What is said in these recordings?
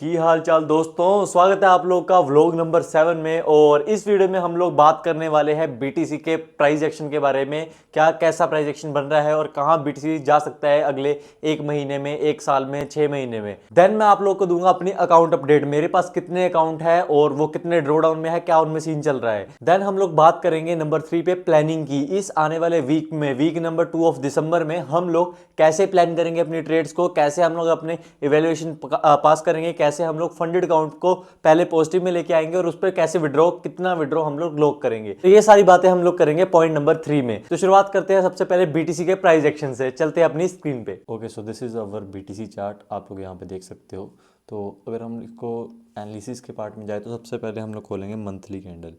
की हाल चाल दोस्तों, स्वागत है आप लोग का व्लॉग नंबर 7 में। और इस वीडियो में हम लोग बात करने वाले हैं बीटीसी के प्राइस एक्शन के बारे में। क्या कैसा प्राइस एक्शन बन रहा है और कहां बीटीसी जा सकता है अगले एक महीने में, एक साल में, 6 महीने में। देन मैं आप लोग को दूंगा अपनी अकाउंट अपडेट, मेरे पास कितने अकाउंट है और वो कितने ड्रॉ डाउन में है, क्या उनमें सीन चल रहा है। देन हम लोग बात करेंगे नंबर 3 पे प्लानिंग की। इस आने वाले वीक में, वीक नंबर 2 ऑफ दिसंबर में हम लोग कैसे प्लान करेंगे अपनी ट्रेड्स को, कैसे हम लोग अपने इवेल्युएशन पास करेंगे, कैसे हम लोग फंडेड अकाउंट को पहले पॉजिटिव में लेके आएंगे और उस पर कैसे विड्रॉ, कितना विड्रॉ हम लोग लॉक करेंगे। तो ये सारी बातें हम लोग करेंगे पॉइंट नंबर 3 में। तो शुरुआत करते हैं सबसे पहले बीटीसी के प्राइस एक्शन से। चलते हैं अपनी स्क्रीन पे। Okay, so this is our BTC chart, आप लोग यहाँ पे देख सकते हो। तो अगर हम इसको एनालिसिस के पार्ट में जाए तो सबसे पहले हम लोग खोलेंगे मंथली कैंडल।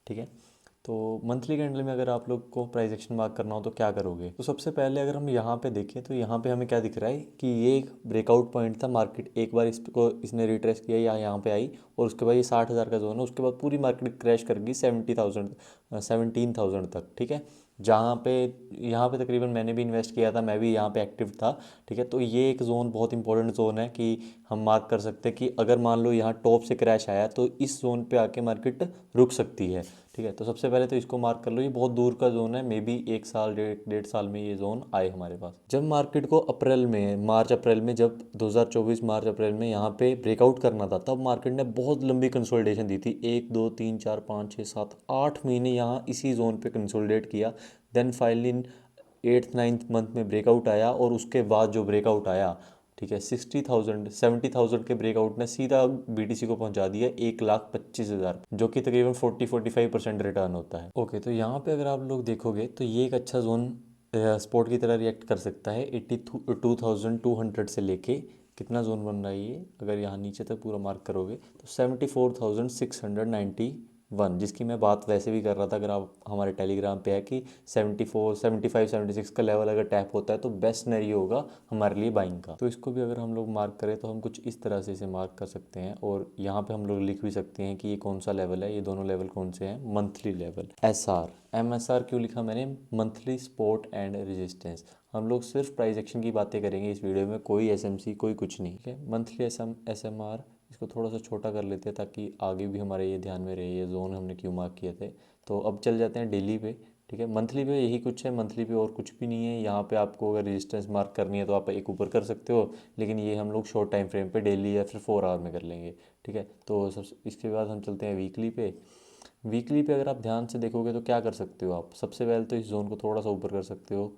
ठीक है, तो मंथली कैंडल में अगर आप लोग को प्राइस एक्शन मार्क करना हो तो क्या करोगे। तो सबसे पहले अगर हम यहाँ पे देखें तो यहाँ पे हमें क्या दिख रहा है कि ये एक ब्रेकआउट पॉइंट था। मार्केट एक बार इसको इसने रिट्रेस किया या यहाँ पे आई और उसके बाद ये 60,000 का जोन है। उसके बाद पूरी मार्केट क्रैश कर गई 17,000 तक। ठीक है, जहाँ पे यहाँ पे तकरीबन मैंने भी इन्वेस्ट किया था, मैं भी यहाँ पे एक्टिव था। ठीक है, तो ये एक जोन बहुत इंपॉर्टेंट जोन है कि हम मार्क कर सकते हैं कि अगर मान लो यहाँ टॉप से क्रैश आया तो इस जोन पे आके मार्केट रुक सकती है। ठीक है, तो सबसे पहले तो इसको मार्क कर लो, ये बहुत दूर का जोन है, मे बी एक साल डेढ़ साल में ये जोन आए हमारे पास। जब मार्केट को अप्रैल में, मार्च अप्रैल में, जब 2024 मार्च अप्रैल में यहाँ पे ब्रेकआउट करना था, तब मार्केट ने बहुत लंबी कंसोलिडेशन दी थी। 1 2 3 4 5 6 7 8 महीने यहाँ इसी जोन पे कंसोलिडेट किया। Then finally 8th 9th month में ब्रेकआउट आया और उसके बाद जो ब्रेकआउट आया, ठीक है, 70,000 के ब्रेकआउट ने सीधा बीटीसी को पहुंचा दिया 1,25,000, जो कि तकरीबन 40-45% रिटर्न होता है। ओके, तो यहाँ पे अगर आप लोग देखोगे तो ये एक अच्छा जोन स्पोर्ट की तरह रिएक्ट कर सकता है। 82,200 से लेके कितना जोन बन रहा है ये, अगर यहाँ नीचे तक पूरा मार्क करोगे तो 74,691, जिसकी मैं बात वैसे भी कर रहा था। अगर आप हमारे टेलीग्राम पे है कि 74 75 76 का लेवल अगर टैप होता है तो बेस्ट सिनेरियो होगा हमारे लिए बाइंग का। तो इसको भी अगर हम लोग मार्क करें तो हम कुछ इस तरह से इसे मार्क कर सकते हैं और यहाँ पे हम लोग लिख भी सकते हैं कि ये कौन सा लेवल है। ये दोनों लेवल कौन से हैं, मंथली लेवल। MSR क्यों लिखा मैंने, मंथली सपोर्ट एंड रेजिस्टेंस। हम लोग सिर्फ प्राइस एक्शन की बातें करेंगे इस वीडियो में, कोई SMC कोई कुछ नहीं। ठीक है, मंथली SMR इसको थोड़ा सा छोटा कर लेते हैं ताकि आगे भी हमारे ये ध्यान में रहे ये जोन हमने क्यों मार्क किए थे। तो अब चल जाते हैं डेली पे। ठीक है, मंथली पे यही कुछ है, मंथली पे और कुछ भी नहीं है। यहाँ पे आपको अगर रेजिस्टेंस मार्क करनी है तो आप एक ऊपर कर सकते हो, लेकिन ये हम लोग शॉर्ट टाइम फ्रेम पे डेली या फिर 4 आवर में कर लेंगे। ठीक है, तो सब इसके बाद हम चलते हैं वीकली पे। वीकली पे अगर आप ध्यान से देखोगे तो क्या कर सकते हो आप, सबसे पहले तो इस जोन को थोड़ा सा ऊपर कर सकते हो,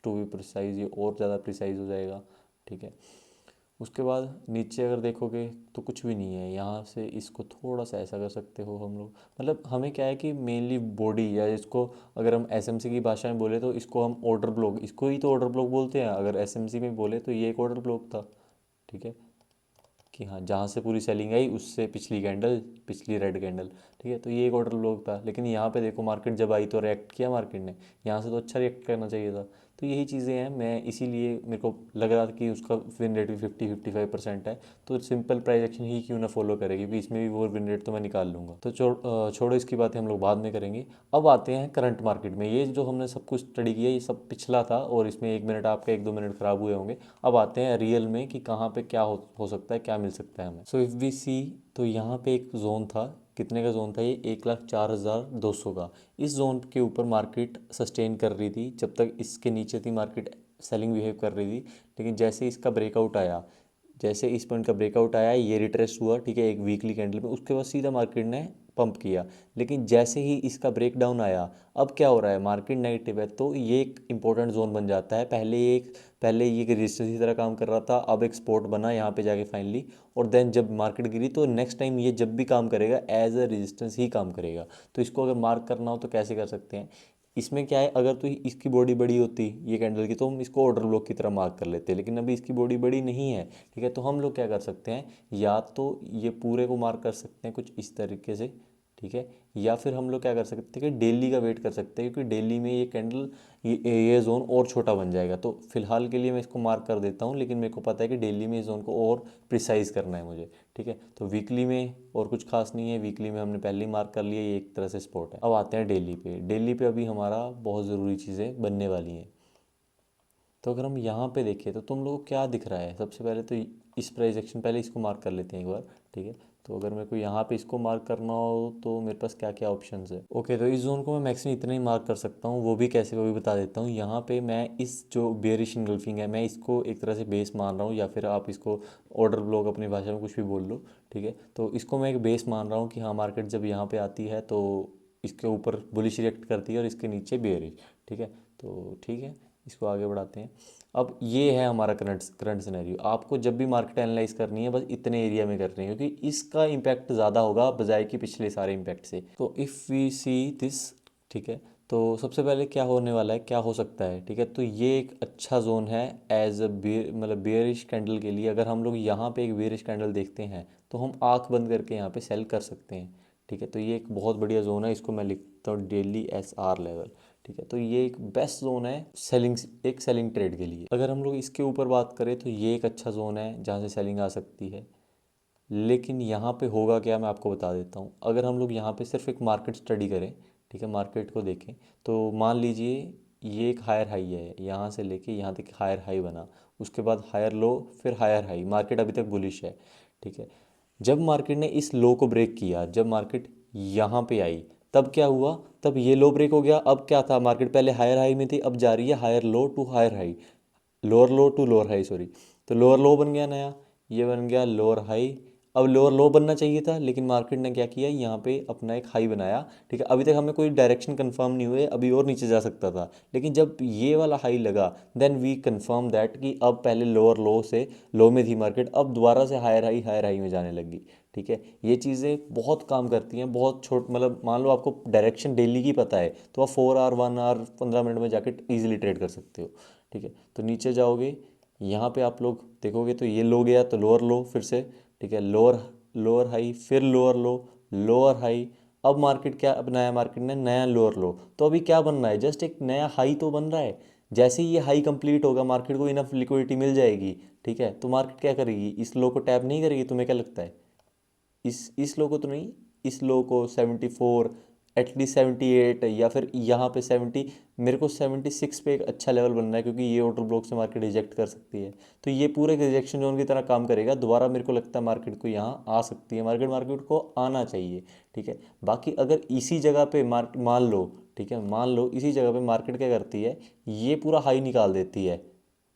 टू बी प्रिसाइज ये और ज़्यादा प्रिसाइज हो जाएगा। ठीक है, उसके बाद नीचे अगर देखोगे तो कुछ भी नहीं है, यहाँ से इसको थोड़ा सा ऐसा कर सकते हो हम लोग। मतलब हमें क्या है कि मेनली बॉडी, या इसको अगर हम SMC की भाषा में बोले तो इसको हम ऑर्डर ब्लॉक, इसको ही तो ऑर्डर ब्लॉक बोलते हैं। अगर SMC में बोले तो ये एक ऑर्डर ब्लॉक था। ठीक है, कि हाँ जहाँ से पूरी सेलिंग आई उससे पिछली कैंडल, पिछली रेड कैंडल। ठीक है, तो ये एक ऑर्डर ब्लॉक था, लेकिन यहाँ पे देखो मार्केट जब आई तो रिएक्ट किया मार्केट ने, यहाँ से तो अच्छा रिएक्ट करना चाहिए था। तो यही चीज़ें हैं, मैं इसीलिए मेरे को लग रहा था कि उसका विन रेट भी 50-55% है, तो सिंपल प्राइस एक्शन ही क्यों ना फॉलो करेगी, क्योंकि इसमें भी वो विन रेट तो मैं निकाल लूँगा। तो छोड़ो इसकी बातें हम लोग बाद में करेंगे। अब आते हैं करंट मार्केट में। ये जो हमने सब कुछ स्टडी किया ये सब पिछला था और इसमें 1 मिनट आपका 1-2 मिनट ख़राब हुए होंगे। अब आते हैं रियल में कि कहाँ पे क्या हो सकता है, क्या मिल सकता है हमें। सो इफ़ वी सी, तो यहाँ पे एक जोन था, कितने का जोन था ये, 1,04,200 का। इस जोन के ऊपर मार्केट सस्टेन कर रही थी जब तक इसके नीचे थी मार्केट, सेलिंग बिहेव कर रही थी। लेकिन जैसे इसका ब्रेकआउट आया, जैसे इस पॉइंट का ब्रेकआउट आया, ये रिट्रेस हुआ, ठीक है, एक वीकली कैंडल में, उसके बाद सीधा मार्केट ने पंप किया। लेकिन जैसे ही इसका ब्रेक डाउन आया, अब क्या हो रहा है, मार्केट नेगेटिव है, तो ये एक इंपॉर्टेंट जोन बन जाता है। पहले ये रेजिस्टेंस की तरह काम कर रहा था, अब एक सपोर्ट बना यहाँ पे जाके फाइनली। और देन जब मार्केट गिरी तो नेक्स्ट टाइम ये जब भी काम करेगा एज अ रेजिस्टेंस ही काम करेगा। तो इसको अगर मार्क करना हो तो कैसे कर सकते हैं, इसमें क्या है, अगर तो इसकी बॉडी बड़ी होती ये कैंडल की तो हम इसको ऑर्डर ब्लॉक की तरह मार्क कर लेते, लेकिन अभी इसकी बॉडी बड़ी नहीं है। ठीक है, तो हम लोग क्या कर सकते हैं, या तो ये पूरे को मार्क कर सकते हैं कुछ इस तरीके से। ठीक है, या फिर हम लोग क्या कर सकते हैं कि डेली का वेट कर सकते हैं, क्योंकि डेली में ये कैंडल, ये जोन और छोटा बन जाएगा। तो फिलहाल के लिए मैं इसको मार्क कर देता हूँ, लेकिन मेरे को पता है कि डेली में इस जोन को और प्रिसाइज करना है मुझे। ठीक है, तो वीकली में और कुछ खास नहीं है, वीकली में हमने पहले ही मार्क कर लिया, ये एक तरह से स्पॉट है। अब आते हैं डेली पे। डेली पे अभी हमारा बहुत ज़रूरी चीज़ें बनने वाली हैं। तो अगर हम यहाँ पे देखें तो तुम लोगों को क्या दिख रहा है, सबसे पहले तो इस प्राइस एक्शन, पहले इसको मार्क कर लेते हैं एक बार, ठीक है। तो अगर मेरे को यहाँ पे इसको मार्क करना हो तो मेरे पास क्या क्या ऑप्शंस है। ओके, तो इस जोन को मैं मैक्सिमम इतना ही मार्क कर सकता हूँ, वो भी कैसे वो भी बता देता हूँ। यहाँ पे मैं इस जो बेयरिश इनगल्फिंग है, मैं इसको एक तरह से बेस मान रहा हूँ, या फिर आप इसको ऑर्डर ब्लॉक अपनी भाषा में कुछ भी बोल लो, ठीक है। तो इसको मैं एक बेस मान रहा हूँ कि हाँ मार्केट जब यहाँ पे आती है तो इसके ऊपर बुलिश रिएक्ट करती है और इसके नीचे बेयरिश, ठीक है। तो ठीक है, इसको आगे बढ़ाते हैं। अब ये है हमारा करंट सिनेरियो। आपको जब भी मार्केट एनालाइज करनी है बस इतने एरिया में करनी है, क्योंकि इसका इम्पैक्ट ज़्यादा होगा बजाय कि पिछले सारे इम्पैक्ट से। तो इफ़ वी सी दिस, ठीक है, तो सबसे पहले क्या होने वाला है, क्या हो सकता है, ठीक है। तो ये एक अच्छा जोन है एज अ मतलब बेयरिश कैंडल के लिए। अगर हम लोग यहाँ पे एक बेयरिश कैंडल देखते हैं तो हम आँख बंद करके यहाँ पे सेल कर सकते हैं, ठीक है। तो ये एक बहुत बढ़िया जोन है, इसको मैं लिखता हूँ डेली SR लेवल, ठीक है। तो ये एक बेस्ट जोन है सेलिंग, एक सेलिंग ट्रेड के लिए। अगर हम लोग इसके ऊपर बात करें तो ये एक अच्छा जोन है जहाँ से सेलिंग आ सकती है। लेकिन यहाँ पे होगा क्या, मैं आपको बता देता हूँ। अगर हम लोग यहाँ पे सिर्फ एक मार्केट स्टडी करें, ठीक है, मार्केट को देखें, तो मान लीजिए ये एक हायर हाई है, यहाँ से लेके यहाँ तक हायर हाई बना, उसके बाद हायर लो, फिर हायर हाई, मार्केट अभी तक बुलिश है, ठीक है। जब मार्केट ने इस लो को ब्रेक किया, जब मार्केट यहाँ पे आई, तब क्या हुआ, तब ये लो ब्रेक हो गया। अब क्या था, मार्केट पहले हायर हाई में थी, अब जा रही है higher low to higher high, lower low to lower high, sorry. तो लोअर लो बन गया नया, ये बन गया लोअर हाई। अब लोअर लो बनना चाहिए था, लेकिन मार्केट ने क्या किया, यहाँ पे अपना एक हाई बनाया, ठीक है। अभी तक हमें कोई डायरेक्शन कंफर्म नहीं हुए, अभी और नीचे जा सकता था, लेकिन जब ये वाला हाई लगा देन वी कंफर्म दैट कि अब पहले लोअर लो से, लो में थी मार्केट, अब दोबारा से हायर हाई में जाने लगी, ठीक है। ये चीज़ें बहुत काम करती हैं, बहुत छोट, मतलब मान लो आपको डायरेक्शन डेली की पता है तो आप 4 आवर 1 आवर 15 मिनट में जाके ईजिली ट्रेड कर सकते हो, ठीक है। तो नीचे जाओगे, यहाँ पे आप लोग देखोगे तो ये लो गया, तो लोअर लो फिर से, ठीक है, लोअर लोअर हाई, फिर लोअर लो, लोअर हाई। अब मार्केट क्या बनाया, मार्केट ने नया लोअर लो। तो अभी क्या बन रहा है, जस्ट एक नया हाई तो बन रहा है। जैसे ही ये हाई कंप्लीट होगा मार्केट को इनफ लिक्विडिटी मिल जाएगी, ठीक है। तो मार्केट क्या करेगी, इस लो को टैप नहीं करेगी, तुम्हें क्या लगता है, इस लो को तो नहीं, इस लो को 74, एटलीस्ट 78, या फिर यहाँ पे 70, मेरे को 76 पे एक अच्छा लेवल बनना है, क्योंकि ये ऑर्डर ब्लॉक से मार्केट रिजेक्ट कर सकती है। तो ये पूरे एक रिजेक्शन जोन की तरह काम करेगा, दोबारा मेरे को लगता है मार्केट को यहाँ आ सकती है, मार्केट को आना चाहिए, ठीक है। बाकी अगर इसी जगह पे मान लो, ठीक है, मान लो इसी जगह पे मार्केट क्या करती है, ये पूरा हाई निकाल देती है,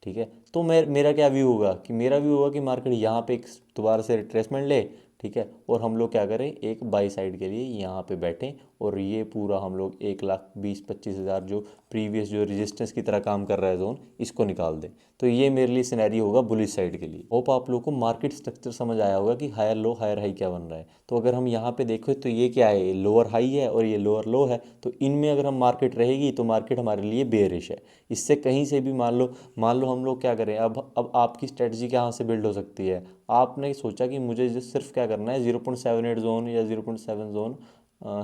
ठीक है। तो मेरा क्या व्यू होगा, कि मेरा व्यू होगा कि मार्केट यहाँ पे एक दोबारा से रिट्रेसमेंट ले, ठीक है, और हम लोग क्या करें, एक बाई साइड के लिए यहाँ पे बैठें, और ये पूरा हम लोग 1,20,25,000 जो प्रीवियस जो रेजिस्टेंस की तरह काम कर रहा है जोन, इसको निकाल दें। तो ये मेरे लिए सिनेरियो होगा बुलिश साइड के लिए। होप आप लोगों को मार्केट स्ट्रक्चर समझ आया होगा कि हायर लो हायर हाई क्या बन रहा है। तो अगर हम यहाँ पे देखें तो ये क्या है, लोअर हाई है और ये लोअर लो है। तो इनमें अगर हम मार्केट रहेगी तो मार्केट हमारे लिए बेयरिश है। इससे कहीं से भी मान लो हम लोग क्या करें, अब आपकी स्ट्रेटजी कहाँ से बिल्ड हो सकती है। आपने सोचा कि मुझे जो सिर्फ क्या करना है, 0.78 जोन या 0.7 जोन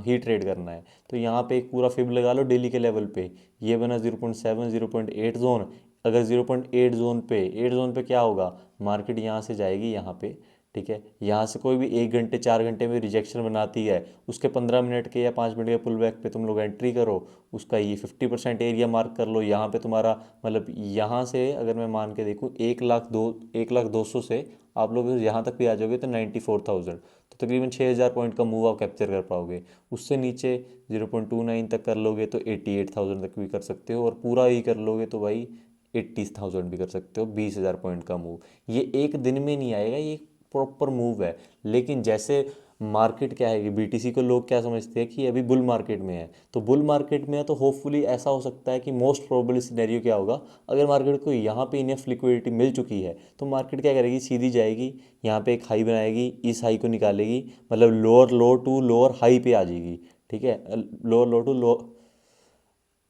ही ट्रेड करना है। तो यहाँ पे एक पूरा फिब लगा लो डेली के लेवल पे, ये बना 0.7 0.8 जोन। अगर 0.8 जोन पे, 8 जोन पे क्या होगा, मार्केट यहाँ से जाएगी यहाँ पे, ठीक है। यहाँ से कोई भी 1 घंटे 4 घंटे में रिजेक्शन बनाती है, उसके 15 मिनट के या 5 मिनट के पुल बैक पे तुम लोग एंट्री करो, उसका ये 50% एरिया मार्क कर लो। यहाँ पे तुम्हारा मतलब यहाँ से अगर मैं मान के देखूँ 1,02,000 से आप लोग यहाँ तक भी आ जाओगे तो 94,000, तो तकरीबन 6,000 पॉइंट का मूव आप कैप्चर कर पाओगे। उससे नीचे 0.29 तक कर लोगे तो 88,000 तक भी कर सकते हो, और पूरा ही कर लोगे तो भाई 80,000 भी कर सकते हो, 20,000 पॉइंट का मूव। ये एक दिन में नहीं आएगा, ये प्रॉपर मूव है। लेकिन जैसे मार्केट क्या है कि BTC को लोग क्या समझते हैं कि अभी बुल मार्केट में है, तो बुल मार्केट में है तो होपफुली ऐसा हो सकता है कि मोस्ट प्रोबेबल सिनेरियो क्या होगा, अगर मार्केट को यहाँ पे इनफ लिक्विडिटी मिल चुकी है तो मार्केट क्या करेगी, सीधी जाएगी यहाँ पे एक हाई बनाएगी, इस हाई को निकालेगी, मतलब lower low to lower high पे आ जाएगी, ठीक है। लोअर लो टू लो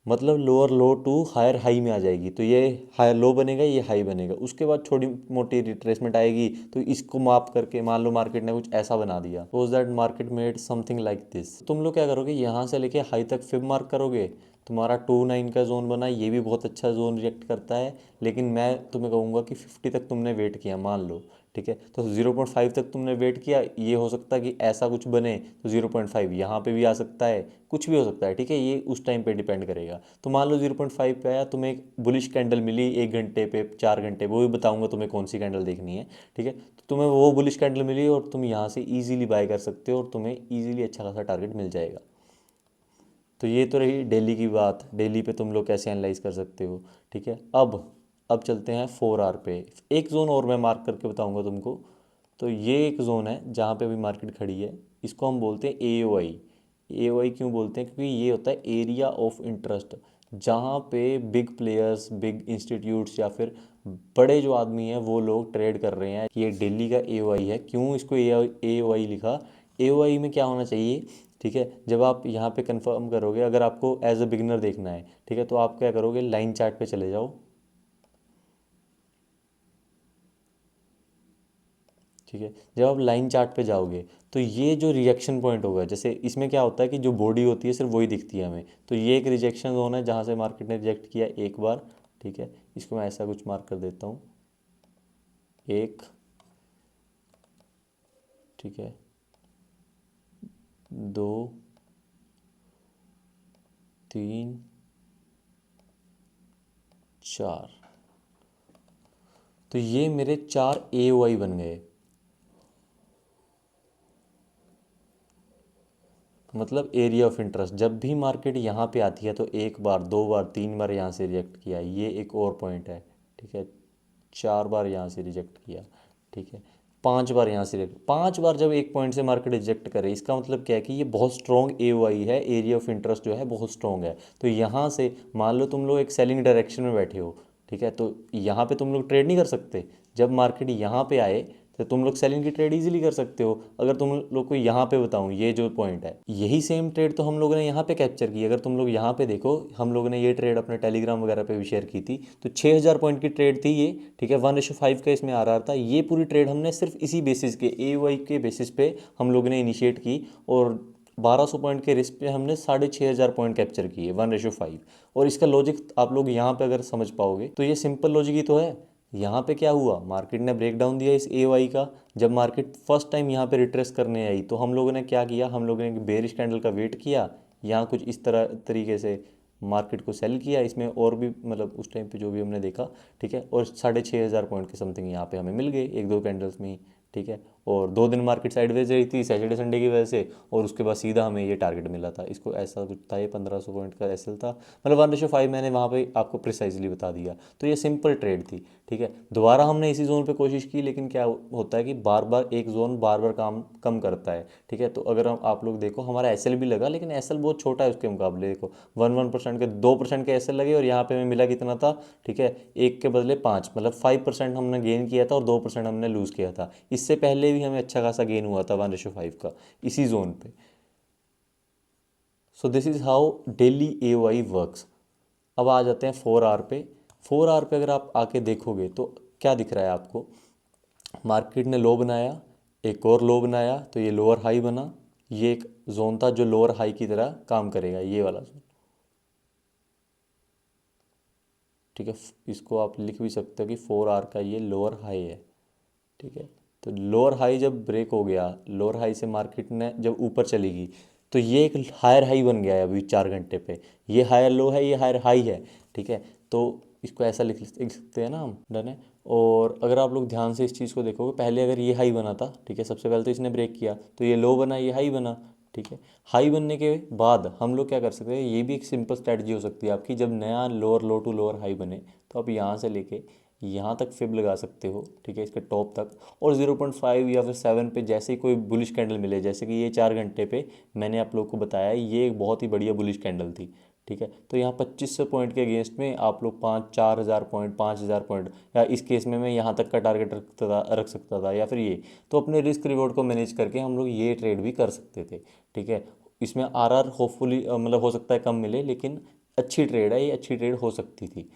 मतलब lower low to higher high में आ जाएगी। तो ये हायर लो बनेगा, ये हाई बनेगा, उसके बाद छोटी मोटी रिट्रेसमेंट आएगी। तो इसको माप करके मान लो मार्केट ने कुछ ऐसा बना दिया, suppose that market made something like this, तुम लोग क्या करोगे, यहाँ से लेके हाई तक फिब मार्क करोगे। तुम्हारा 2.9 का जोन बना, ये भी बहुत अच्छा जोन रिएक्ट करता है, लेकिन मैं तुम्हें कहूँगा कि 50 तक तुमने वेट किया मान लो, ठीक है। तो 0.5 तक तुमने वेट किया, ये हो सकता है कि ऐसा कुछ बने तो 0.5 यहाँ पे भी आ सकता है, कुछ भी हो सकता है, ठीक है। ये उस टाइम पे डिपेंड करेगा। तो मान लो 0.5 पे आया, तुम्हें एक बुलिश कैंडल मिली 1 घंटे पे, 4 घंटे, वो भी बताऊंगा तुम्हें कौन सी कैंडल देखनी है, ठीक है। तो तुम्हें वो बुलिश कैंडल मिली और तुम यहाँ से ईजिली बाय कर सकते हो और तुम्हें ईजिली अच्छा खासा टारगेट मिल जाएगा। तो ये तो रही डेली की बात, डेली पे तुम लोग कैसे एनालाइज कर सकते हो, ठीक है। अब चलते हैं 4 आवर पे। एक जोन और मैं मार्क करके बताऊंगा तुमको। तो ये एक जोन है जहाँ पे अभी मार्केट खड़ी है, इसको हम बोलते हैं AOI। AOI क्यों बोलते हैं? क्योंकि ये होता है एरिया ऑफ इंटरेस्ट, जहाँ पे बिग प्लेयर्स, बिग इंस्टीट्यूट्स या फिर बड़े जो आदमी हैं वो लोग ट्रेड कर रहे हैं। ये डेली का AOI है। क्यों इसको AOI लिखा? AOI में क्या होना चाहिए, ठीक है। जब आप यहाँ पे कंफर्म करोगे, अगर आपको एज अ बिगिनर देखना है, ठीक है, तो आप क्या करोगे, लाइन चार्ट पे चले जाओ, ठीक है। जब आप लाइन चार्ट पे जाओगे तो ये जो रिजेक्शन पॉइंट होगा, जैसे इसमें क्या होता है कि जो बॉडी होती है सिर्फ वही दिखती है हमें, तो ये एक रिजेक्शन जोन है जहाँ से मार्केट ने रिजेक्ट किया एक बार, ठीक है। इसको मैं ऐसा कुछ मार्क कर देता हूँ, एक, ठीक है, दो, तीन, चार। तो ये मेरे 4 AOI बन गए। मतलब एरिया ऑफ इंटरेस्ट। जब भी मार्केट यहाँ पे आती है तो एक बार, दो बार, तीन बार यहाँ से रिजेक्ट किया, ये एक और पॉइंट है, ठीक है। 4 बार यहाँ से रिजेक्ट किया, ठीक है। 5 बार यहाँ से रिजेक्ट, 5 बार जब एक पॉइंट से मार्केट रिजेक्ट करे, इसका मतलब क्या है कि ये बहुत स्ट्रॉन्ग AOI है, एरिया ऑफ इंटरेस्ट जो है बहुत स्ट्रॉन्ग है। तो यहाँ से मान लो तुम लोग एक सेलिंग डायरेक्शन में बैठे हो, ठीक है, तो यहाँ पे तुम लोग ट्रेड नहीं कर सकते। जब मार्केट यहाँ पे आए तो तुम लोग सेलिंग की ट्रेड इजीली कर सकते हो। अगर तुम लोग को यहाँ पे बताऊँ, ये जो पॉइंट है, यही सेम ट्रेड तो हम लोगों ने यहाँ पे कैप्चर की। अगर तुम लोग यहाँ पे देखो, हम लोगों ने ये ट्रेड अपने टेलीग्राम वगैरह पे भी शेयर की थी, तो 6000 पॉइंट की ट्रेड थी ये, ठीक है। 1:5 का इसमें आ रहा था। ये पूरी ट्रेड हमने सिर्फ इसी बेसिस के, AOI के बेसिस पे हम लोगों ने इनिशिएट की, और 1200 पॉइंट के रिस्क पे हमने 6500 पॉइंट कैप्चर किए 1:5। और इसका लॉजिक आप लोग यहाँ पे अगर समझ पाओगे तो ये सिंपल लॉजिक ही तो है। यहाँ पे क्या हुआ, मार्केट ने ब्रेक डाउन दिया इस AOI का। जब मार्केट फर्स्ट टाइम यहाँ पे रिट्रेस करने आई तो हम लोगों ने क्या किया, हम लोगों ने बेरिश कैंडल का वेट किया, यहाँ कुछ इस तरह तरीके से मार्केट को सेल किया। इसमें और भी मतलब उस टाइम पे जो भी हमने देखा, ठीक है, और 6500 पॉइंट के समथिंग यहाँ पे हमें मिल गए एक दो कैंडल्स में ही, ठीक है। और 2 दिन मार्केट साइडवेज रही थी सैटरडे संडे की वजह से, और उसके बाद सीधा हमें ये टारगेट मिला था। इसको ऐसा कुछ था, ये 1500 पॉइंट का एसएल था, मतलब 1:5 मैंने वहाँ पे आपको प्रिसाइजली बता दिया। तो ये सिंपल ट्रेड थी, ठीक है। दोबारा हमने इसी जोन पे कोशिश की, लेकिन क्या होता है कि बार बार एक जोन बार बार काम कम करता है, ठीक है। तो अगर हम आप लोग देखो, हमारा एसएल भी लगा, लेकिन एसएल बहुत छोटा है उसके मुकाबले। देखो 1% के 2% के एसएल लगे, और यहाँ पे हमें मिला कितना था, ठीक है, एक के बदले 5, मतलब 5% हमने गेन किया था और 2% हमने लूज़ किया था। इससे पहले भी हमें अच्छा खासा गेन हुआ था 1:5 का इसी जोन पे। So this is how daily AOI works. अब आ जाते हैं 4 आवर पे। 4 आवर पे अगर आप आके देखोगे तो क्या दिख रहा है आपको, मार्केट ने लो बनाया, एक और लो बनाया, तो ये लोअर हाई बना। ये एक जोन था जो लोअर हाई की तरह काम करेगा, ये वाला जोन, ठीक है। इसको आप लिख भी सकते हो कि 4 आवर का ये लोअर हाई है, ठीक है। तो लोअर हाई जब ब्रेक हो गया, लोअर हाई से मार्केट ने जब ऊपर चलेगी, तो ये एक हायर हाई बन गया है अभी 4 घंटे पे। ये हायर लो है, ये हायर हाई है, ठीक है। तो इसको ऐसा लिख सकते हैं ना हम, डन है। और अगर आप लोग ध्यान से इस चीज़ को देखोगे, पहले अगर ये हाई बना था, ठीक है, सबसे पहले तो इसने ब्रेक किया, तो ये लो बना, ये हाई बना, ठीक है। हाई बनने के बाद हम लोग क्या कर सकते हैं, ये भी एक सिंपल स्ट्रैटेजी हो सकती है आपकी। जब नया lower low to lower high बने, तो आप यहाँ से लेके यहाँ तक फिब लगा सकते हो, ठीक है, इसके टॉप तक। और 0.5 या फिर 7 पे जैसे ही कोई बुलिश कैंडल मिले, जैसे कि ये 4 घंटे पे मैंने आप लोग को बताया, ये एक बहुत ही बढ़िया बुलिश कैंडल थी, ठीक है। तो यहाँ 2500 पॉइंट के अगेंस्ट में आप लोग 4000 पॉइंट, 5000 पॉइंट, या इस केस में मैं यहाँ तक का टारगेट रख सकता था, या फिर ये। तो अपने रिस्क रिवॉर्ड को मैनेज करके हम लोग ये ट्रेड भी कर सकते थे, ठीक है। इसमें RR होपफुली मतलब हो सकता है कम मिले, लेकिन अच्छी ट्रेड है ये, अच्छी ट्रेड हो सकती थी।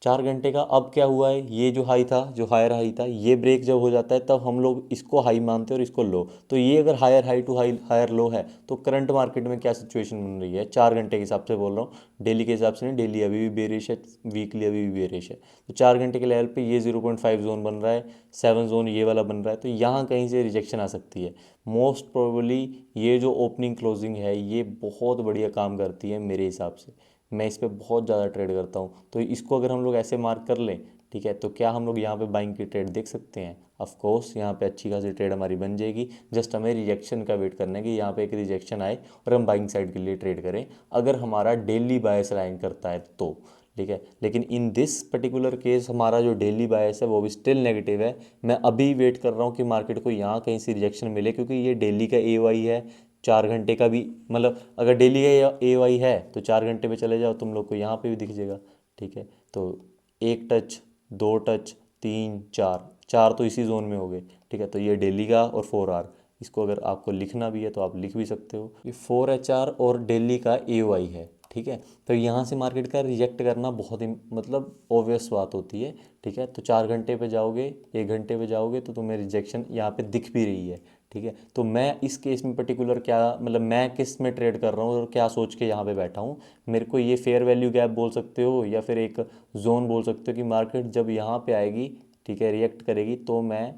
4 घंटे का अब क्या हुआ है, ये जो हाई था, जो हायर हाई था, ये ब्रेक जब हो जाता है तब हम लोग इसको हाई मानते हैं और इसको लो। तो ये अगर higher high to high higher low है तो करंट मार्केट में क्या सिचुएशन बन रही है, 4 घंटे के हिसाब से बोल रहा हूँ, डेली के हिसाब से नहीं, डेली अभी भी बेरिश है, वीकली अभी भी बेरिश है। तो 4 घंटे के लेवल पे ये 0.5 जोन बन रहा है, 7 जोन ये वाला बन रहा है, तो यहाँ कहीं से रिजेक्शन आ सकती है। मोस्ट प्रोबेबली ये जो ओपनिंग क्लोजिंग है ये बहुत बढ़िया काम करती है मेरे हिसाब से, मैं इस पर बहुत ज़्यादा ट्रेड करता हूँ। तो इसको अगर हम लोग ऐसे मार्क कर लें, ठीक है, तो क्या हम लोग यहाँ पे बाइंग की ट्रेड देख सकते हैं? ऑफ कोर्स यहाँ पे अच्छी खासी ट्रेड हमारी बन जाएगी। जस्ट हमें रिजेक्शन का वेट करना है कि यहाँ पे एक रिजेक्शन आए और हम बाइंग साइड के लिए ट्रेड करें, अगर हमारा डेली बायस लाइन करता है तो, ठीक है। लेकिन इन दिस पर्टिकुलर केस हमारा जो डेली बायस है वो भी स्टिल नेगेटिव है। मैं अभी वेट कर रहा हूँ कि मार्केट को यहाँ कहीं से रिजेक्शन मिले, क्योंकि ये डेली का ए वाई है, 4 घंटे का भी, मतलब अगर डेली का ए वाई है तो 4 घंटे पे चले जाओ, तुम लोग को यहाँ पे भी दिख जाएगा, ठीक है। तो एक टच, दो टच, तीन, चार, चार तो इसी जोन में हो गए, ठीक है। तो ये डेली का और 4 आर, इसको अगर आपको लिखना भी है तो आप लिख भी सकते हो, ये 4 HR और डेली का ए वाई है, ठीक है। तो यहाँ से मार्केट का रिजेक्ट करना बहुत ही मतलब ऑब्वियस बात होती है, ठीक है। तो 4 घंटे पे जाओगे, 1 घंटे पे जाओगे तो तुम्हें रिजेक्शन यहाँ पे दिख भी रही है, ठीक है। तो मैं इस केस में पर्टिकुलर क्या, मतलब मैं किस में ट्रेड कर रहा हूँ और क्या सोच के यहाँ पे बैठा हूँ, मेरे को ये फेयर वैल्यू गैप बोल सकते हो या फिर एक जोन बोल सकते हो कि मार्केट जब यहाँ पे आएगी, ठीक है, रिएक्ट करेगी तो मैं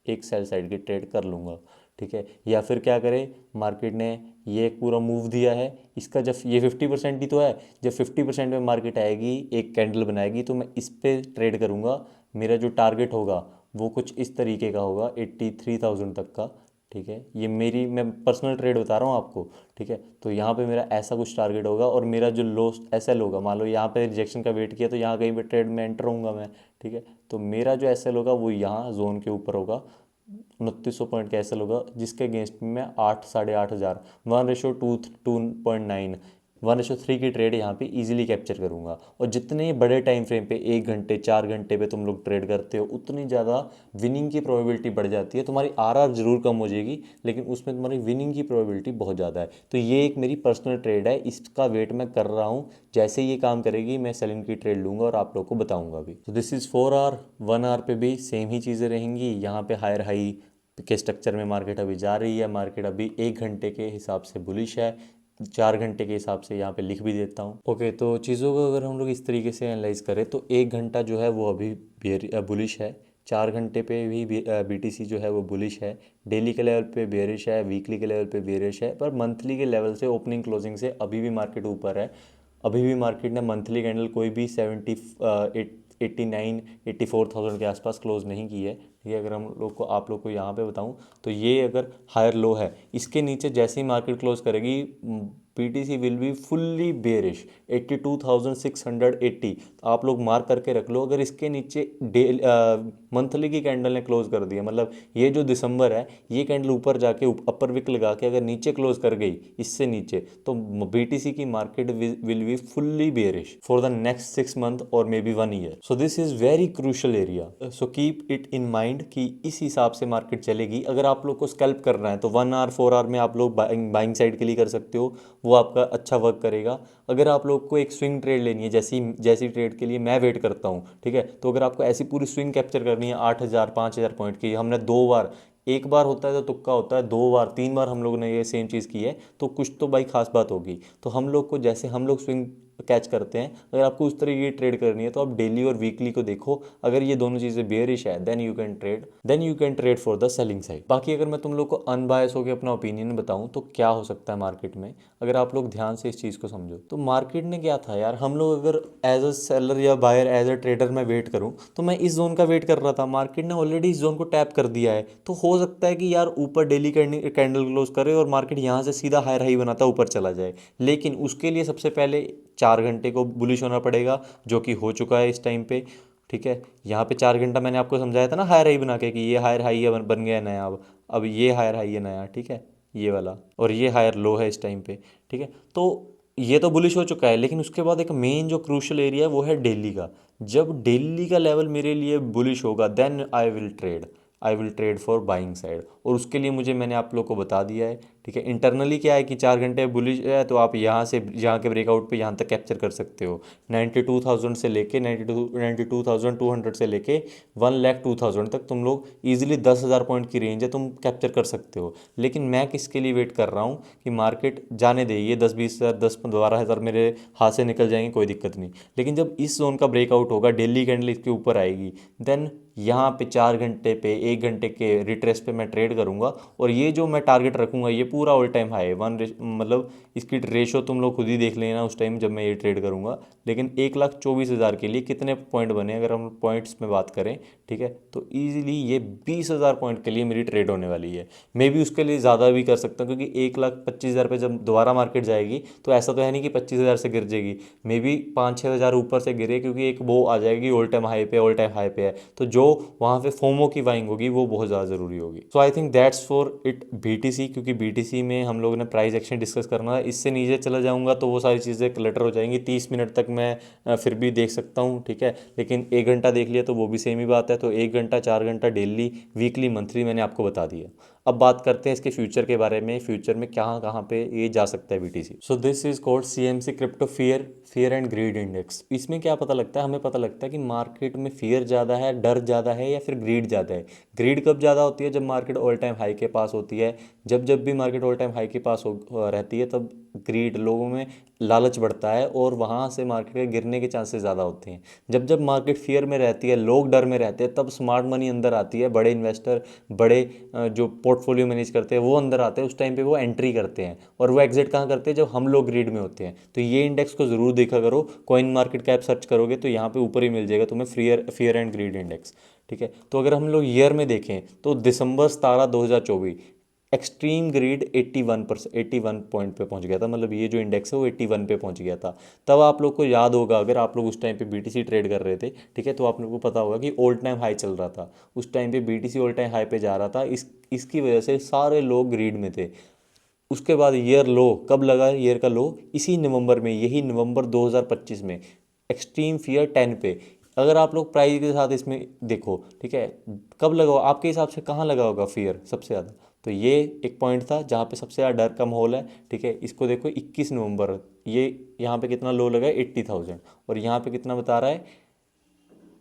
एक सेल साइड की ट्रेड कर लूँगा, ठीक है। या फिर क्या करें, मार्केट ने ये एक पूरा मूव दिया है, इसका जब ये 50% ही तो है, जब 50% में मार्केट आएगी, एक कैंडल बनाएगी, तो मैं इस पे ट्रेड करूँगा। मेरा जो टारगेट होगा वो कुछ इस तरीके का होगा, 83,000 तक का, ठीक है। ये मेरी, मैं पर्सनल ट्रेड बता रहा हूँ आपको, ठीक है। तो यहाँ पे मेरा ऐसा कुछ टारगेट होगा और मेरा जो लो एस एल होगा, मान लो यहाँ पे रिजेक्शन का वेट किया तो यहाँ कहीं पे ट्रेड में एंटर होऊंगा मैं, ठीक है। तो मेरा जो एस एल होगा वो यहाँ जोन के ऊपर होगा, 2900 पॉइंट का एस एल होगा, जिसके अगेंस्ट में मैं 8, 8,500, 1:2.9, 1:3 की ट्रेड यहाँ पे इजीली कैप्चर करूँगा। और जितने बड़े टाइम फ्रेम पे, 1 घंटे, 4 घंटे पे तुम लोग ट्रेड करते हो, उतनी ज़्यादा विनिंग की प्रोबेबिलिटी बढ़ जाती है। तुम्हारी आरआर जरूर कम हो जाएगी, लेकिन उसमें तुम्हारी विनिंग की प्रोबेबिलिटी बहुत ज़्यादा है। तो ये एक मेरी पर्सनल ट्रेड है, इसका वेट मैं कर रहा हूँ। जैसे ये काम करेगी मैं सेलिंग की ट्रेड लूँगा और आप लोग को बताऊँगा भी। तो दिस इज़ 4 आर। 1 आर पे भी सेम ही चीज़ें रहेंगी। यहाँ पे हायर हाई के स्ट्रक्चर में मार्केट अभी जा रही है, मार्केट अभी 1 घंटे के हिसाब से बुलिश है, 4 घंटे के हिसाब से यहाँ पे लिख भी देता हूँ। ओके, तो चीज़ों को अगर हम लोग इस तरीके से एनालाइज करें तो 1 घंटा जो है वो अभी बुलिश है, 4 घंटे पे भी BTC जो है वो बुलिश है, डेली के लेवल पे बेरिश है, वीकली के लेवल पे बेरिश है, पर मंथली के लेवल से, ओपनिंग क्लोजिंग से अभी भी मार्केट ऊपर है। अभी भी मार्केट ने मंथली कैंडल कोई भी 89, 84,000 के आसपास क्लोज नहीं की है, ठीक है। अगर हम लोग को, आप लोग को यहाँ पे बताऊँ तो ये अगर हायर लो है, इसके नीचे जैसे ही मार्केट क्लोज करेगी, BTC will be fully bearish, 82,680। आप लोग मार्क करके रख लो, अगर इसके नीचे डे मंथली की कैंडल ने क्लोज कर दिया, मतलब ये जो दिसंबर है, ये कैंडल ऊपर जाके अपर विक लगा के अगर नीचे क्लोज कर गई इससे नीचे, तो BTC की market will be fully bearish for the next 6 month और may be 1 year. So this is very crucial area, so keep it in mind कि इस हिसाब से मार्केट चलेगी। अगर आप लोग को स्कैल्प करना है तो 1 आर 4 आर में आप लोग बाइंग साइड के लिए कर सकते हो, वो आपका अच्छा वर्क करेगा। अगर आप लोग को एक स्विंग ट्रेड लेनी है, जैसी जैसी ट्रेड के लिए मैं वेट करता हूँ, ठीक है, तो अगर आपको ऐसी पूरी स्विंग कैप्चर करनी है 8,000 5,000 पॉइंट की, हमने 2 बार, एक बार होता है तो तुक्का होता है, 2 बार 3 बार हम लोग ने ये सेम चीज़ की है, तो कुछ तो भाई खास बात होगी। तो हम लोग को, जैसे हम लोग स्विंग कैच करते हैं, अगर आपको उस तरीके की ट्रेड करनी है तो आप डेली और वीकली को देखो, अगर ये दोनों चीज़ें बेयरिश है then you can trade for the selling side. बाकी अगर मैं तुम लोग को अनबायस होकर अपना ओपिनियन बताऊं तो क्या हो सकता है मार्केट में, अगर आप लोग ध्यान से इस चीज़ को समझो, तो मार्केट ने क्या था यार, हम लोग अगर एज अ सेलर या बायर, एज अ ट्रेडर मैं वेट करूं, तो मैं इस जोन का वेट कर रहा था, मार्केट ने ऑलरेडी इस जोन को टैप कर दिया है, तो हो सकता है कि यार ऊपर डेली कैंडल क्लोज करे और मार्केट यहाँ से सीधा हायर हाई बनाता ऊपर चला जाए। लेकिन उसके लिए सबसे पहले 4 घंटे को बुलिश होना पड़ेगा, जो कि हो चुका है इस टाइम पे, ठीक है। यहाँ पे 4 घंटा मैंने आपको समझाया था ना हायर हाई बना के, कि ये हायर हाई है, बन गया नया, अब ये हायर हाई है नया, ठीक है, ये वाला, और ये हायर लो है इस टाइम पे, ठीक है। तो ये तो बुलिश हो चुका है, लेकिन उसके बाद एक मेन जो क्रूशल एरिया है वो है डेली का। जब डेली का लेवल मेरे लिए बुलिश होगा then I will trade for buying side, और उसके लिए मुझे, मैंने आप लोग को बता दिया है, ठीक है। इंटरनली क्या है कि 4 घंटे बुलिश है तो आप यहाँ से यहाँ के ब्रेकआउट पे यहाँ तक कैप्चर कर सकते हो। 92,000 से लेके 92,200 से लेके 1,02,000 तक तुम लोग ईजिली 10,000 पॉइंट की रेंज है, तुम कैप्चर कर सकते हो। लेकिन मैं किसके लिए वेट कर रहा हूँ कि मार्केट जाने दे, ये 10-20 हज़ार 10-12 हज़ार मेरे हाथ से निकल जाएंगे, कोई दिक्कत नहीं। लेकिन जब इस जोन का ब्रेकआउट होगा, डेली कैंडल इसके ऊपर आएगी, देन यहाँ पे 4 घंटे पे 1 घंटे के रिट्रेस पे मैं ट्रेड करूँगा। और ये जो मैं टारगेट रखूँगा ये पूरा ऑल टाइम हाई है। मतलब इसकी रेशो तुम लोग खुद ही देख लेना उस टाइम जब मैं ये ट्रेड करूँगा। लेकिन 1,24,000 के लिए कितने पॉइंट बने अगर हम पॉइंट्स में बात करें, ठीक है, तो ईजिली ये 20,000 पॉइंट के लिए मेरी ट्रेड होने वाली है। मे भी उसके लिए ज़्यादा भी कर सकता हूँ, क्योंकि 1,25,000 पे जब दोबारा मार्केट जाएगी तो ऐसा तो है नहीं कि 25,000 से गिर जाएगी, मे भी 5-6 हज़ार ऊपर से गिरे, क्योंकि एक वो आ जाएगी ऑल टाइम हाई पे, ऑल टाइम हाई पे है, तो जो वहाँ पे फोमो की बाइंग होगी वो बहुत ज़्यादा ज़रूरी होगी। So I think that's for it BTC, क्योंकि BTC में हम लोगों ने प्राइस एक्शन डिस्कस करना है। इससे नीचे चला जाऊँगा तो वो सारी चीज़ें क्लटर हो जाएंगी। 30 मिनट तक मैं फिर भी देख सकता हूँ, ठीक है, लेकिन 1 घंटा देख लिया तो वो भी सेम ही बात है। तो 1 घंटा, 4 घंटा, डेली, वीकली, मंथली मैंने आपको बता दिया। अब बात करते हैं इसके फ्यूचर के बारे में, फ्यूचर में कहाँ कहाँ पे ये जा सकता है BTC। So this is called CMC crypto fear and greed index. इसमें क्या पता लगता है, हमें पता लगता है कि मार्केट में फियर ज़्यादा है, डर ज़्यादा है, या फिर ग्रीड ज़्यादा है। ग्रीड कब ज़्यादा होती है, जब मार्केट ऑल टाइम हाई के पास होती है। जब भी मार्केट ऑल टाइम हाई के पास रहती है तब ग्रीड, लोगों में लालच बढ़ता है और वहाँ से मार्केट के गिरने के चांसेस ज़्यादा होते हैं। जब मार्केट फियर में रहती है, लोग डर में रहते हैं, तब स्मार्ट मनी अंदर आती है। बड़े इन्वेस्टर, बड़े जो पोर्टफोलियो मैनेज करते हैं वो अंदर आते हैं। उस टाइम पे वो एंट्री करते हैं और वो एग्जिट कहाँ करते हैं, जब हम लोग ग्रीड में होते हैं। तो ये इंडेक्स को ज़रूर देखा करो। कॉइन मार्केट कैप सर्च करोगे तो यहाँ पे ऊपर ही मिल जाएगा तुम्हें फियर एंड ग्रीड इंडेक्स, ठीक है। तो अगर हम लोग ईयर में देखें तो दिसंबर 17, 2024 एक्सट्रीम ग्रीड 81 पॉइंट पे पहुंच गया था। मतलब ये जो इंडेक्स है वो 81 पे पहुंच गया था। तब आप लोग को याद होगा, अगर आप लोग उस टाइम पे BTC ट्रेड कर रहे थे, ठीक है, तो आप लोग को पता होगा कि ऑल टाइम हाई चल रहा था उस टाइम पे, BTC ऑल टाइम हाई पे जा रहा था। इसकी वजह से सारे लोग ग्रीड में थे। उसके बाद ईयर लो कब लगा, ईयर का लो इसी नवंबर में, यही नवंबर 2025 में एक्सट्रीम फियर 10 पे। अगर आप लोग प्राइस के साथ इसमें देखो, ठीक है, कब लगा होगा आपके हिसाब से, कहाँ लगा होगा फियर सबसे ज़्यादा, तो ये एक पॉइंट था जहाँ पे सबसे ज़्यादा डर का माहौल है, ठीक है। इसको देखो 21 नवंबर, ये यहाँ पे कितना लो लगा है 80,000, और यहाँ पे कितना बता रहा है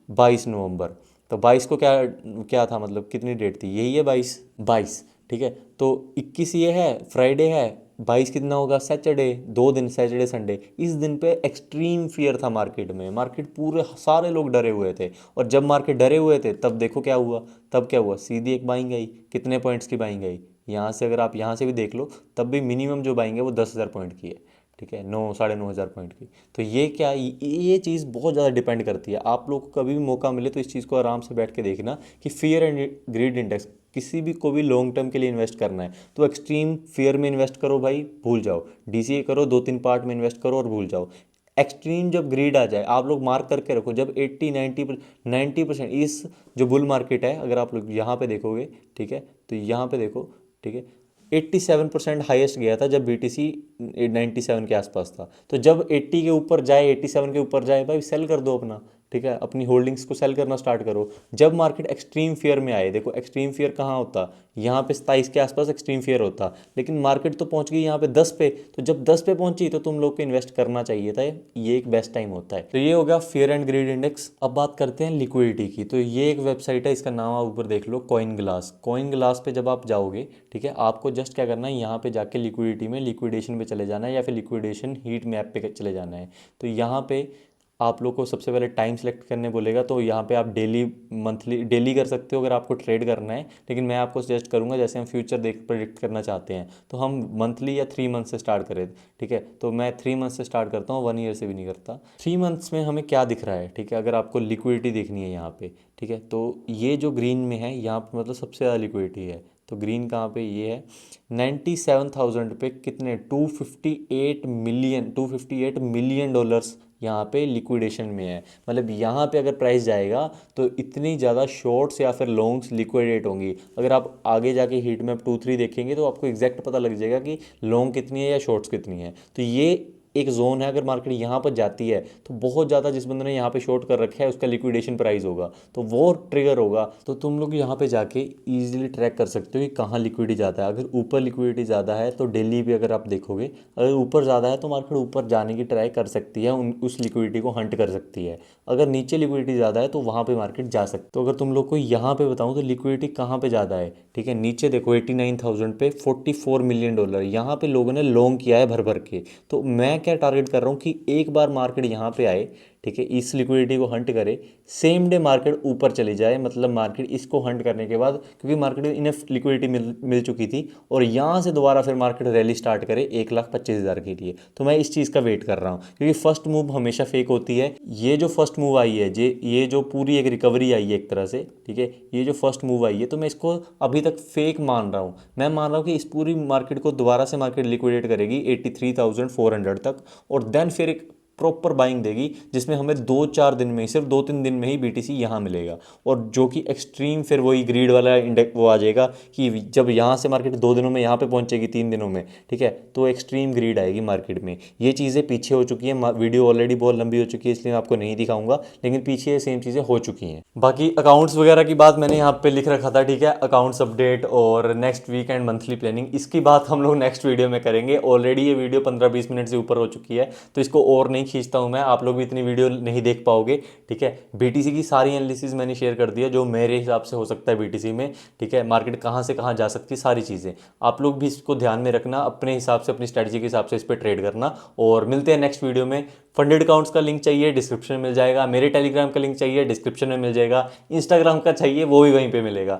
22 नवंबर। तो 22 को क्या क्या था, मतलब कितनी डेट थी, यही है 22, ठीक है। तो 21 ये है, फ्राइडे है, 22 कितना होगा, सैटरडे, 2 दिन, सैटरडे संडे। इस दिन पे एक्सट्रीम फियर था मार्केट में, मार्केट पूरे सारे लोग डरे हुए थे। और जब मार्केट डरे हुए थे तब देखो क्या हुआ, तब क्या हुआ, सीधी एक बाइंग आई। कितने पॉइंट्स की बाइंग आई, यहाँ से अगर आप यहाँ से भी देख लो तब भी मिनिमम जो बाइंग है वो 10,000 पॉइंट की है, ठीक है, 9-9.5 हज़ार पॉइंट की। तो ये क्या, ये चीज़ बहुत ज़्यादा डिपेंड करती है। आप लोग को कभी भी मौका मिले तो इस चीज़ को आराम से बैठ के देखना कि फियर एंड ग्रीड इंडेक्स, किसी भी को भी लॉन्ग टर्म के लिए इन्वेस्ट करना है तो एक्सट्रीम फियर में इन्वेस्ट करो भाई, भूल जाओ। DCA करो, 2-3 पार्ट में इन्वेस्ट करो और भूल जाओ। एक्सट्रीम जब ग्रीड आ जाए, आप लोग मार्क करके रखो, जब 80-90% इस जो बुल मार्केट है, अगर आप लोग यहाँ पे देखोगे, ठीक है, तो यहाँ पे देखो, ठीक है, 87% हाईएस्ट गया था जब BTC 97 के आसपास था। तो जब 80 के ऊपर जाए, 87 के ऊपर जाए, भाई सेल कर दो अपना, ठीक है, अपनी होल्डिंग्स को सेल करना स्टार्ट करो। जब मार्केट एक्सट्रीम फियर में आए, देखो एक्सट्रीम फियर कहाँ होता, यहाँ पे 27 के आसपास एक्सट्रीम फियर होता, लेकिन मार्केट तो पहुंच गई यहाँ पे 10 पे। तो जब 10 पे पहुंची तो तुम लोग को इन्वेस्ट करना चाहिए था, ये एक बेस्ट टाइम होता है। तो ये हो गया फियर एंड ग्रीड इंडेक्स। अब बात करते हैं लिक्विडिटी की। तो ये एक वेबसाइट है, इसका नाम आप ऊपर देख लो, कॉइन ग्लास। कॉइन ग्लास पे जब आप जाओगे, ठीक है, आपको जस्ट क्या करना है, यहाँ पे जाके लिक्विडिटी में लिक्विडेशन पे चले जाना है, या फिर लिक्विडेशन हीट मैप पे चले जाना है। तो यहाँ पे आप लोग को सबसे पहले टाइम सेलेक्ट करने बोलेगा। तो यहाँ पे आप डेली, मंथली, डेली कर सकते हो अगर आपको ट्रेड करना है, लेकिन मैं आपको सजेस्ट करूँगा, जैसे हम फ्यूचर प्रेडिक्ट करना चाहते हैं तो हम मंथली या 3 मंथ से स्टार्ट करें, ठीक है। तो मैं 3 मंथ से स्टार्ट करता हूँ, 1 ईयर से भी नहीं करता। 3 मंथ्स में हमें क्या दिख रहा है, ठीक है, अगर आपको लिक्विडिटी देखनी है यहाँ पे, ठीक है, तो ये जो ग्रीन में है यहाँ पे मतलब सबसे ज़्यादा लिक्विडिटी है। तो ग्रीन कहाँ पे, ये है 97,000 पे, कितने, 258 मिलियन डॉलर्स यहाँ पे लिक्विडेशन में है। मतलब यहाँ पे अगर प्राइस जाएगा तो इतनी ज़्यादा शॉर्ट्स या फिर लॉन्ग्स लिक्विडेट होंगी। अगर आप आगे जाके हीट मैप 2-3 देखेंगे तो आपको एग्जैक्ट पता लग जाएगा कि लॉन्ग कितनी है या शॉर्ट्स कितनी है। तो ये एक जोन है, अगर मार्केट यहाँ पर जाती है तो बहुत ज़्यादा जिस बंदे ने यहाँ पे शॉर्ट कर रखा है उसका लिक्विडेशन प्राइस होगा, तो वो ट्रिगर होगा। तो तुम लोग यहाँ पे जाके इजीली ट्रैक कर सकते हो कि कहाँ लिक्विडिटी ज़्यादा है। अगर ऊपर लिक्विडिटी ज़्यादा है तो डेली भी अगर आप देखोगे, अगर ऊपर ज़्यादा है तो मार्केट ऊपर जाने की ट्राई कर सकती है, उस लिक्विडिटी को हंट कर सकती है। अगर नीचे लिक्विडिटी ज़्यादा है तो वहाँ पे मार्केट जा सकती है। तो अगर तुम लोग को यहाँ पे बताऊँ तो लिक्विडिटी कहाँ पे ज़्यादा है, ठीक है, नीचे देखो 89,000 पे $44 मिलियन यहाँ पे लोगों ने लॉन्ग किया है भर भर के। तो मैं क्या टारगेट कर रहा हूँ कि एक बार मार्केट यहाँ पे आए, ठीक है, इस लिक्विडिटी को हंट करे, सेम डे मार्केट ऊपर चली जाए, मतलब मार्केट इसको हंट करने के बाद, क्योंकि मार्केट में इनफ लिक्विडिटी मिल चुकी थी, और यहाँ से दोबारा फिर मार्केट रैली स्टार्ट करे 1,25,000 के लिए। तो मैं इस चीज़ का वेट कर रहा हूँ, क्योंकि फर्स्ट मूव हमेशा फेक होती है। ये जो फर्स्ट मूव आई है, ये जो पूरी एक रिकवरी आई है एक तरह से, ठीक है, ये जो फर्स्ट मूव आई है, तो मैं इसको अभी तक फेक मान रहा हूँ। मैं मान रहा हूँ कि इस पूरी मार्केट को दोबारा से मार्केट लिक्विडेट करेगी 83,400 तक, और देन फिर एक प्रॉपर बाइंग देगी, जिसमें हमें 2-4 दिन में ही, सिर्फ 2-3 दिन में ही बीटीसी यहाँ मिलेगा। और जो कि एक्सट्रीम फिर वही ग्रीड वाला इंडेक्स वो आ जाएगा कि जब यहाँ से मार्केट 2 दिनों में यहाँ पे पहुँचेगी, 3 दिनों में, ठीक है, तो एक्सट्रीम ग्रीड आएगी मार्केट में। ये चीज़ें पीछे हो चुकी हैं, वीडियो ऑलरेडी बहुत लंबी हो चुकी है इसलिए मैं आपको नहीं दिखाऊंगा, लेकिन पीछे सेम चीज़ें हो चुकी हैं। बाकी अकाउंट्स वगैरह की बात मैंने यहाँ पे लिख रखा था, ठीक है, अकाउंट्स अपडेट और next week and monthly planning, इसकी बात हम लोग नेक्स्ट वीडियो में करेंगे। ऑलरेडी ये वीडियो 15-20 मिनट से ऊपर हो चुकी है, तो इसको और नहीं खींचता हूँ मैं, आप लोग भी इतनी वीडियो नहीं देख पाओगे, ठीक है। बीटीसी की सारी एनालिसिस मैंने शेयर कर दिया जो मेरे हिसाब से हो सकता है बीटीसी में, ठीक है, मार्केट कहाँ से कहाँ जा सकती है, सारी चीज़ें आप लोग भी इसको ध्यान में रखना, अपने हिसाब से अपनी स्ट्रैटेजी के हिसाब से इस पर ट्रेड करना। और मिलते हैं नेक्स्ट वीडियो में। फंडेड अकाउंट्स का लिंक चाहिए डिस्क्रिप्शन में मिल जाएगा, मेरे टेलीग्राम का लिंक चाहिए डिस्क्रिप्शन में मिल जाएगा, इंस्टाग्राम का चाहिए वो भी वहीं पे मिलेगा।